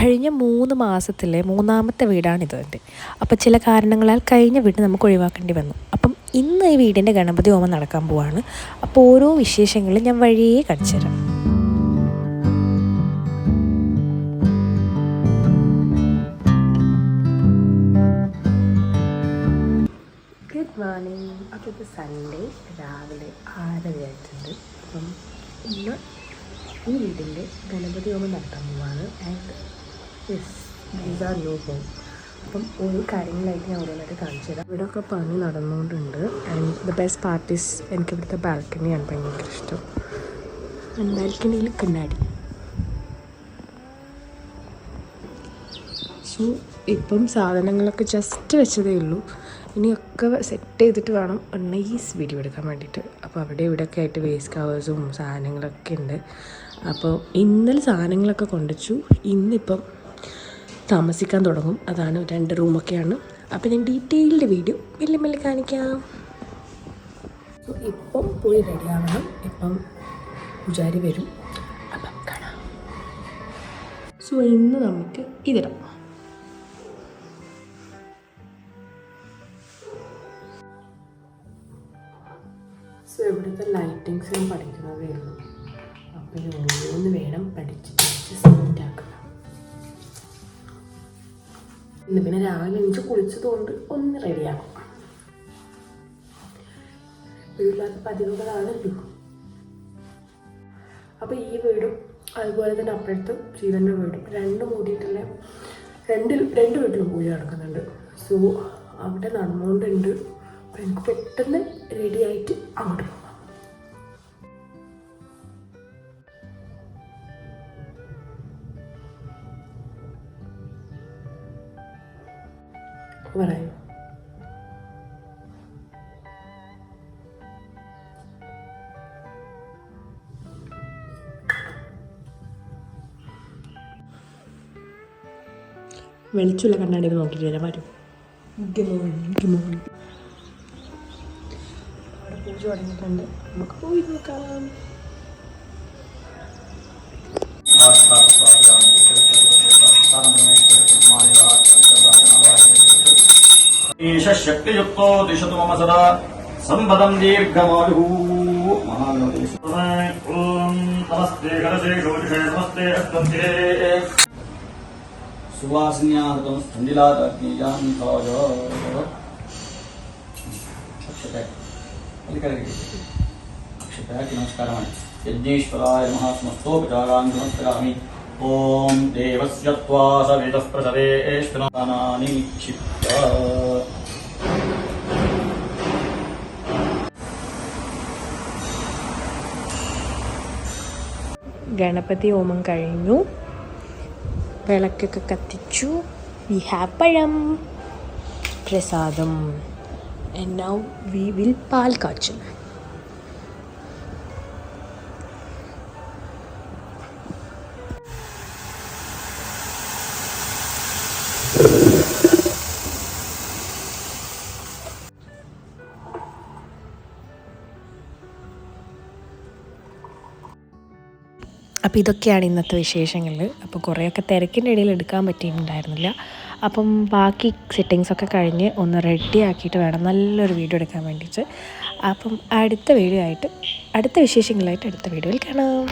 കഴിഞ്ഞ 3 മാസത്തിലെ 3ാമത്തെ വീടാണിത് എൻ്റെ. അപ്പോൾ ചില കാരണങ്ങളാൽ കഴിഞ്ഞ വീട് നമുക്ക് ഒഴിവാക്കേണ്ടി വന്നു. അപ്പം ഇന്ന് ഈ വീടിൻ്റെ ഗണപതി ഹോമം നടക്കാൻ പോവാണ്. അപ്പോൾ ഓരോ വിശേഷങ്ങളും ഞാൻ വഴിയേ കാണിച്ചു തരാം. Good morning. അപ്പോൾ ഇത് സൺഡേ രാവിലെ 6:30 ആയിട്ടുണ്ട്. അപ്പം ഇന്ന് ഈ വീടിൻ്റെ ഗണപതി ഹോമം നടത്താൻ പോവാണ്. And these are new home. അപ്പം ഓരോ കാര്യങ്ങളായിട്ട് ഞാൻ ഓരോന്നായിട്ട് കാണിച്ചു തരാം. ഇവിടെയൊക്കെ പണി നടന്നുകൊണ്ടുണ്ട്. And the best part is എനിക്ക് ഇവിടുത്തെ ബാൽക്കണിയാണ് ഭയങ്കര ഇഷ്ടം. ബാൽക്കണിയിൽ കണ്ണാടി. സോ ഇപ്പം സാധനങ്ങളൊക്കെ ജസ്റ്റ് വെച്ചതേ ഉള്ളൂ. ഇനിയൊക്കെ സെറ്റ് ചെയ്തിട്ട് വേണം നൈസ് വീഡിയോ എടുക്കാൻ വേണ്ടിയിട്ട്. അപ്പോൾ അവിടെ ഇവിടെയൊക്കെ ആയിട്ട് വേസ്റ്റ് കവേഴ്സും സാധനങ്ങളൊക്കെ ഉണ്ട്. അപ്പോൾ ഇന്നലെ സാധനങ്ങളൊക്കെ കൊണ്ടുവച്ചു. ഇന്നിപ്പം താമസിക്കാൻ തുടങ്ങും. അതാണ് 2 റൂമൊക്കെയാണ്. അപ്പോൾ ഞാൻ ഡീറ്റെയിൽഡ് വീഡിയോ മെല്ലെ കാണിക്കാം. സോ ഇപ്പം പോയി റെഡിയാവണം. ഇപ്പം പൂജാരി വരും. അപ്പം കാണാം. സോ ഇന്ന് നമുക്ക് ഇതിടാം. സോ ഇവിടുത്തെ ലൈറ്റിങ്സും പഠിക്കുന്നതേ ഉള്ളൂ. അപ്പോൾ ഇത് ഓരോന്ന് വേണം പഠിച്ച് സെറ്റാക്കണം. ഇന്ന് പിന്നെ രാവിലെ എനിക്ക് കുളിച്ചതുകൊണ്ട് ഒന്ന് റെഡിയാകും. വീട്ടിലൊക്കെ പതിവുകളാണല്ലോ. അപ്പോൾ ഈ വീടും അതുപോലെ തന്നെ അപ്പുറത്തും ജീവൻ്റെ വീടും രണ്ടും കൂടിയിട്ടുള്ള രണ്ട് വീട്ടിലും പൂജ നടക്കുന്നുണ്ട്. സോ അവിടെ നടന്നുകൊണ്ടുണ്ട്. അപ്പോൾ എനിക്ക് പെട്ടെന്ന് റെഡിയായിട്ട് അങ്ങോട്ട് പോകാം. പറയൂ. വെളിച്ചുള്ള കണ്ണാടിയിൽ നോക്കിയിട്ട് വരാൻ വരും. അവിടെ പൂജ തുടങ്ങിയിട്ടുണ്ട്. നമുക്ക് പോയി നോക്കാം. शक्तियुक्तो दिशतु मम सदा संपदं दीर्घमायुः ॐ नमस्ते गणसे ज्योतिषे नमस्ते अस्तुते सुवासन्याहतं स्थण्डिलादग्नियान्ताय अक्षते अक्षते नमस्कारः यज्ञेश्वराय नमः समस्तोपचारान् नमस्करामि ॐ देवस्य त्वा सवितः प्रसवेष्टनानि निक्षिप्य ഗണപതി ഹോമം കഴിഞ്ഞു. വിളക്കൊക്കെ കത്തിച്ചു. വി ഹാവ് പഴം പ്രസാദം. ആൻഡ് നൗ വി വിൽ പാൽ കാച്ചും. അപ്പോൾ ഇതൊക്കെയാണ് ഇന്നത്തെ വിശേഷങ്ങൾ. അപ്പോൾ കുറേയൊക്കെ തിരക്കിൻ്റെ ഇടയിൽ എടുക്കാൻ പറ്റിയിട്ടുണ്ടായിരുന്നില്ല. അപ്പം ബാക്കി സെറ്റിങ്സൊക്കെ കഴിഞ്ഞ് ഒന്ന് റെഡി ആക്കിയിട്ട് വേണം നല്ലൊരു വീഡിയോ എടുക്കാൻ വേണ്ടിയിട്ട്. അപ്പം അടുത്ത വീഡിയോ ആയിട്ട് അടുത്ത വിശേഷങ്ങളായിട്ട് അടുത്ത വീഡിയോയിൽ കാണാം.